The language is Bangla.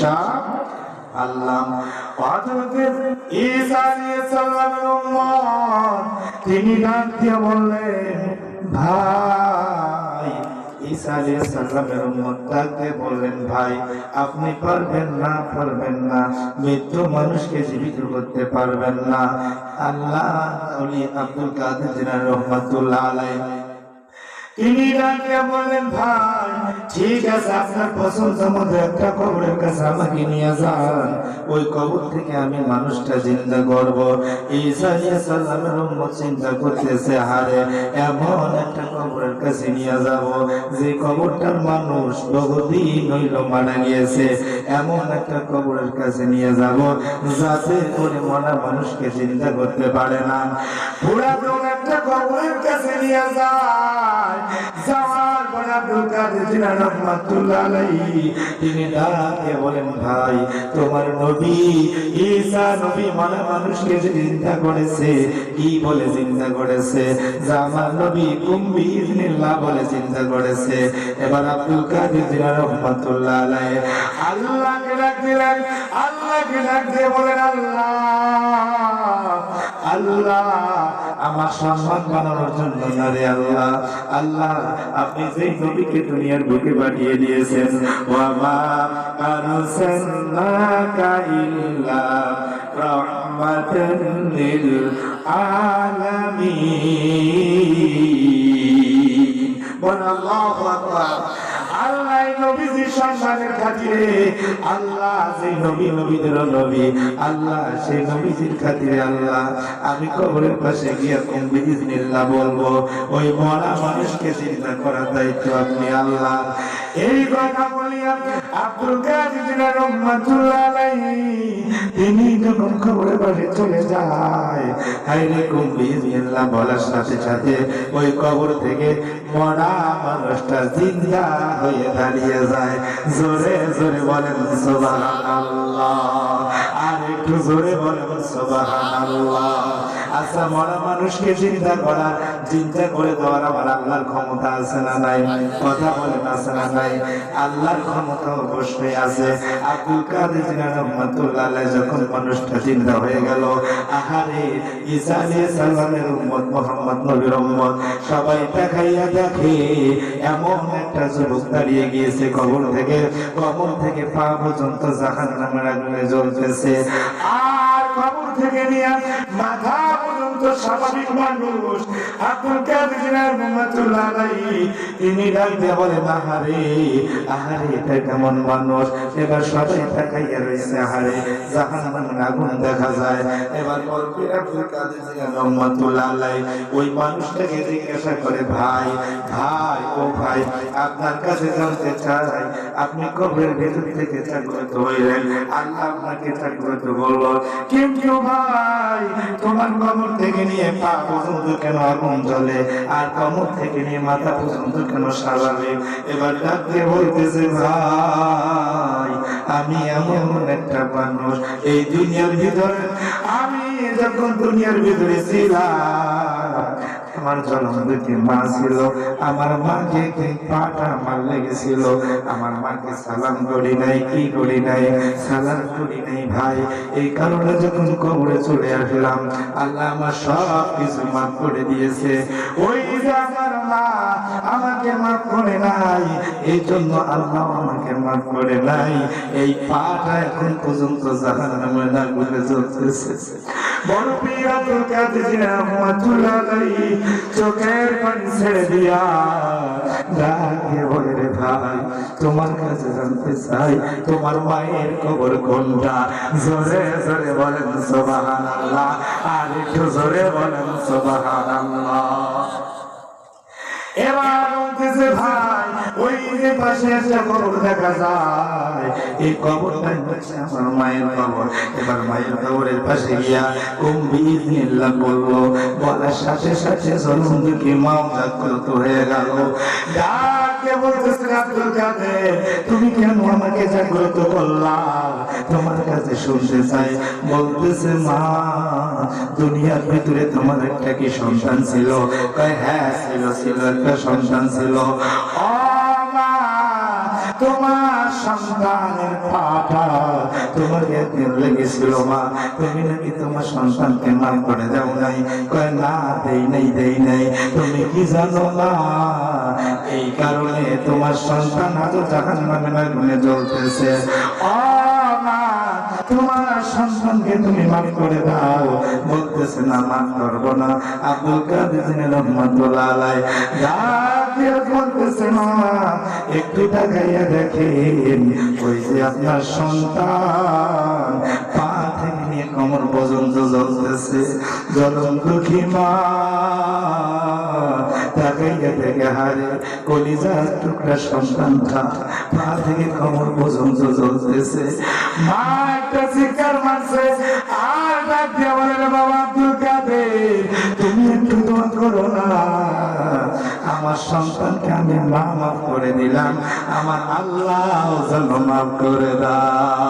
ইনশাআল্লাহ। হযরত ঈসা আলাইহিস সালামের উম্মত তিনি ডাক দিয়ে বললেন, ভাই ঈসা আলাইহিস সালামের উম্মত ডাক দিয়ে বললেন, ভাই আপনি পারবেন না মৃত্যু মানুষকে জীবিত করতে পারবেন না। আল্লাহ ওলি আব্দুল কাদের জিলানী রহমাতুল্লাহ আলাইহি তিনি ডাক দিয়ে বললেন, ভাই ঠিক আছে, আপনার পছন্দ মতো একটা কবরের কাছে আমাকে নিয়ে যান, ওই কবর থেকে আমি মানুষটা জিন্দা করব। ঈসা আলাইহিস সালামের উম্মত চিন্তা করতেছে, হারে এমন একটা কবরের কাছে নিয়ে যাব যে কবরটার মানুষ বহুদিন হইল মারা গিয়েছে, এমন একটা কবরের কাছে নিয়ে যাব যাতে করে মরা মানুষকে চিন্তা করতে পারে না। পুরাতন একটা কবরের কাছে নিয়ে যায়, যাওয়ার পরে আব্দুল কাদের জিলানী রহমাতুল্লাহ আলাইহি তিনি ডাকে বলেন, ভাই তোমার নবী ঈসা নবী মরা মানুষকে চিন্তা করেছে, কি বলে চিন্তা করেছে? যে আমার নবী কুম বিইজনিল্লাহ বলে চিন্তা করেছে। এবার আব্দুল কাদের জিলানী রহমাতুল্লাহ আলাইহি আল্লাহকে ডাক দিলেন, আল্লাহকে ডাক দিয়ে বলেন, আল্লাহ আমার সম্মান বানানোর জন্য না রে আল্লাহ, আল্লাহ আপনি যেই নবীকে দুনিয়ার বুকে পাঠিয়ে দিয়েছেন, ওয়া মা আরসালনাকা ইল্লা রাহমাতান লিল আলামিন। বল আল্লাহু আকবার। আল্লাহ নবীজির সম্মানের খাতিরে, আল্লাহ যে নবীদের নবী, আল্লাহ সেই নবীজির খাতিরে আল্লাহ আমি কবরের পাশে গিয়ে কুম বিইজনিল্লাহ বলবো, ওই মরা মানুষকে চিন্তা করার দায়িত্ব আপনি আল্লাহ। এই কথা বলিয়া আব্দুল কাদের জিলানী রহমাতুল্লাহ আলাইহি তিনি যখন কবরের পাশে চলে যায়, হায়রে কুম বিইজনিল্লাহ বলার সাথে সাথে ওই কবর থেকে মরা মানুষটা জিন্দা হয়ে দাঁড়িয়ে যায়। জোরে জোরে বলেন সুবহানাল্লাহ, আর একটু জোরে বলেন সুবহানাল্লাহ। আচ্ছা, মরা মানুষকে চিন্তা করে দেওয়ার আমার আল্লাহর ক্ষমতা আছে না নাই? কথা বলেন আছে না নাই? আল্লাহর ক্ষমতা অবশ্যই আছে। আব্দুল কাদের জিলানী রহমাতুল্লাহ আলাইহি যখন মানুষটা চিন্তা হয়ে গেল, আহারে ঈসা আলাইহিস সালামের উম্মত মুহাম্মদ নবীর উম্মত সবাই দেখাইয়া দেখে এমন একটা যুবক দাঁড়িয়ে গিয়েছে কবর থেকে পা পর্যন্ত জাহান্নামের আগুনে জ্বলতেছে, আর কবর থেকে নিয়ে মাথা পর্যন্ত স্বাভাবিক মানুষ আব্দুল কাদের জিলানী রহমাতুল্লাহ আলাইহি তিনি ডাক দিয়ে বলেন, আহারে এটা কেমন মানুষ? এবার সবাই তাকাইয়া রয়েছে, আহারে জাহান্নামের আগুন দেখা যায়। এবার আব্দুল কাদের জিলানী রহমাতুল্লাহ আলাইহি ওই মানুষটাকে জিজ্ঞাসা করে, ভাই ও ভাই আপনার কাছে জানতে চাই, আপনি কবরের ভেতর থেকে জাগ্রত হইলেন, আল্লাহ আপনাকে জাগ্রত বলল, কিন্তু ভাই তোমার কবর থেকে নিয়ে পা পর্যন্ত কেন আগুন জ্বলে, আর কবর থেকে নিয়ে মাথা পর্যন্ত কেন স্বাভাবিক? এবার ডাক দিয়ে বলতেছে, ভাই আমি এমন একটা মানুষ, এই দুনিয়ার ভিতরে আমি যখন দুনিয়ার ভিতরে ছিলাম, আমার জন্মদিতে মা ছিল, আমার মাকে পাটা আমার লেগেছিল, আমার মাকে সালাম করি নাই, কি করি নাই, সালাম করি নাই ভাই। এই কারণে যখন কবরে চলে আসলাম, আল্লাহ আমার সব কিছু মাফ করে দিয়েছে। ওই যে আমার মা আমাকে মাফ করে নাই, এই জন্য আল্লাহ আমাকে মাফ করে নাই, এই পাটা এখন পর্যন্ত জাহান্নামের আগুনে জ্বলতেছে। বড় পীর আব্দুল কাদের জিলানী রহমাতুল্লাহ আলাইহি চোখের পানি ছেড়ে দিয়া ডাকে বলে, রে ভাই তোমার কাছে জানতে চাই, তোমার মায়ের কবর কোনটা? জোরে জোরে বলেন সুবহানাল্লাহ, আর একটু জোরে বলেন সুবহানাল্লাহ। এবার বলতেছে, ভাই ওই যে পাশে একটা কবর দেখা যায়, এই কবরটাই হচ্ছে আমার মায়ের কবর। এবার মায়ের কবরের পাশে গিয়া কুম বিইজনিল্লাহ বললো, বলার সাথে সাথে জন্মদিকে মাও জাগ্রত হয়ে গেল। ডাকে বলতেছে, আব্দুল কাদের তুমি কেন আমাকে জাগ্রত করলা? তোমার কাছে শুনতে চাই। বলতেছে, মা দুনিয়ার ভিতরে তোমার একটা কি সন্তান ছিল? কয় হ্যাঁ ছিল, একটা সন্তান ছিল। ও মা তোমার সন্তানের পাটা তোমার লেগেছিল মা, তুমি নাকি তোমার সন্তানকে মাফ করে দাও নাই। কয় না, দেই নাই। তুমি কি জানো না, এই কারণে তোমার সন্তান আজও জাহান্নামের আগুনে জ্বলতেছে। ও মা, তোমার সন্তানকে তুমি মাফ করে দাও। বলতেছে না, মাফ করবো না। আব্দুল কাদের জিলানী রহমাতুল্লাহ আলাইহি বলতেছে না, একটু তাকাইয়া দেখেন, ওই যে আপনার সন্তান পা থেকে নিয়ে কোমর পর্যন্ত জ্বলতেছে। জ্বলন্ত কি মা, তাকাইয়া দেখে হারে কলিজার টুকরা সন্তানটা পা থেকে কোমর পর্যন্ত জ্বলতেছে। মা একটা চিৎকার মারছে আর ডাক দিয়ে বলে, বাবা আব্দুল কাদের, তুমি একটু দোয়া করো না, আমার সন্তানকে আমি মাফ করে দিলাম, আমার আল্লাহ যেন মাফ করে দাও।